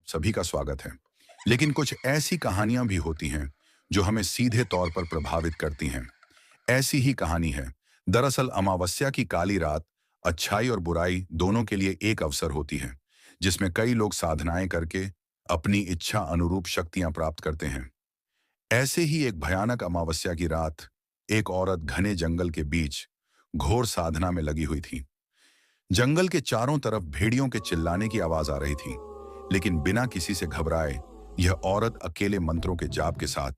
सभी का स्वागत है। लेकिन कुछ ऐसी कहानियां भी होती हैं जो हमें सीधे तौर पर प्रभावित करती हैं। ऐसी ही कहानी है। दरअसल अमावस्या की काली रात अच्छाई और बुराई दोनों के लिए एक अवसर होती है, जिसमें कई लोग साधनाएं करके अपनी इच्छा अनुरूप शक्तियां प्राप्त करते हैं। ऐसे ही एक भयानक अमावस्या की रात एक औरत घने जंगल के बीच घोर साधना में लगी हुई थी। जंगल के चारों तरफ भेड़ियों के चिल्लाने की आवाज आ रही थी, लेकिन बिना किसी से घबराए यह औरत अकेले मंत्रों के जाप के साथ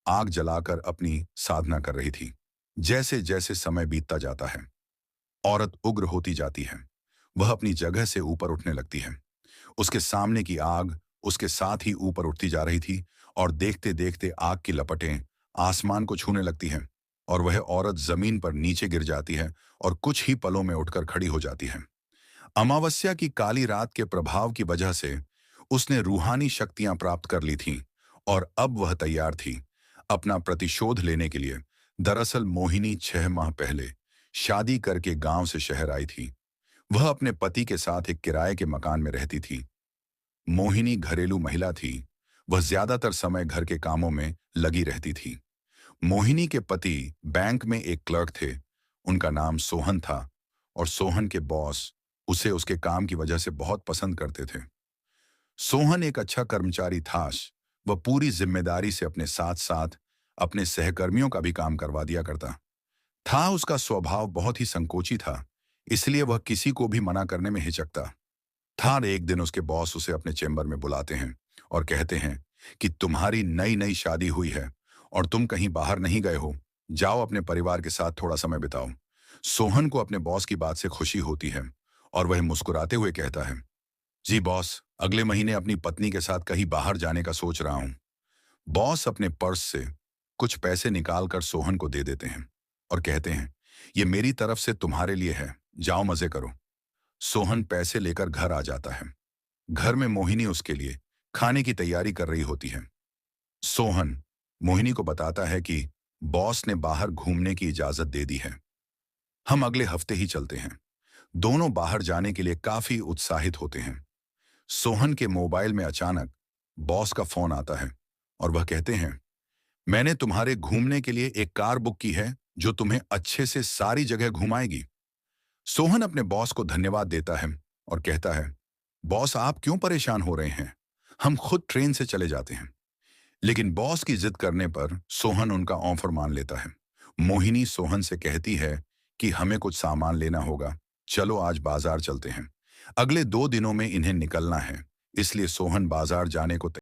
आग जलाकर अपनी साधना कर रही थी। जैसे जैसे समय बीतता जाता है, औरत उग्र होती जाती है। वह अपनी जगह से ऊपर उठने लगती है। उसके सामने की आग उसके साथ ही ऊपर उठती जा रही थी और देखते देखते आग की लपटें आसमान को छूने लगती हैं और वह औरत जमीन पर नीचे गिर जाती है और कुछ ही पलों में उठकर खड़ी हो जाती है। अमावस्या की काली रात के प्रभाव की वजह से उसने रूहानी शक्तियां प्राप्त कर ली थीं और अब वह तैयार थी अपना प्रतिशोध लेने के लिए। दरअसल मोहिनी 6 माह पहले शादी करके गांव से शहर आई थी। वह अपने पति के साथ एक किराए के मकान में रहती थी। मोहिनी घरेलू महिला थी। वह ज्यादातर समय घर के कामों में लगी रहती थी। मोहिनी के पति बैंक में एक क्लर्क थे। उनका नाम सोहन था और सोहन के बॉस उसे उसके काम की वजह से बहुत पसंद करते थे। सोहन एक अच्छा कर्मचारी था। वह पूरी जिम्मेदारी से अपने साथ साथ अपने सहकर्मियों का भी काम करवा दिया करता था। उसका स्वभाव बहुत ही संकोची था, इसलिए वह किसी को भी मना करने में हिचकता था। एक दिन उसके बॉस उसे अपने चेंबर में बुलाते हैं और कहते हैं कि तुम्हारी नई नई शादी हुई है और तुम कहीं बाहर नहीं गए हो। जाओ अपने परिवार के साथ थोड़ा समय बिताओ। सोहन को अपने बॉस की बात से खुशी होती है और वह मुस्कुराते हुए कहता है, जी बॉस, अगले महीने अपनी पत्नी के साथ कहीं बाहर जाने का सोच रहा हूं। बॉस अपने पर्स से कुछ पैसे निकालकर सोहन को दे देते हैं और कहते हैं, ये मेरी तरफ से तुम्हारे लिए है, जाओ मजे करो। सोहन पैसे लेकर घर आ जाता है। घर में मोहिनी उसके लिए खाने की तैयारी कर रही होती है। सोहन मोहिनी को बताता है कि बॉस ने बाहर घूमने की इजाजत दे दी है, हम अगले हफ्ते ही चलते हैं। दोनों बाहर जाने के लिए काफी उत्साहित होते हैं। सोहन के मोबाइल में अचानक बॉस का फोन आता है और वह कहते हैं, मैंने तुम्हारे घूमने के लिए एक कार बुक की है जो तुम्हें अच्छे से सारी जगह घुमाएगी। सोहन अपने बॉस को धन्यवाद देता है और कहता है, बॉस आप क्यों परेशान हो रहे हैं, हम खुद ट्रेन से चले जाते हैं। लेकिन बॉस की जिद करने पर सोहन उनका ऑफर मान लेता है। मोहिनी सोहन से कहती है कि हमें कुछ सामान लेना होगा, चलो आज बाजार चलते हैं। अगले 2 दिनों में इन्हें निकलना है, इसलिए सोहन बाजार जाने को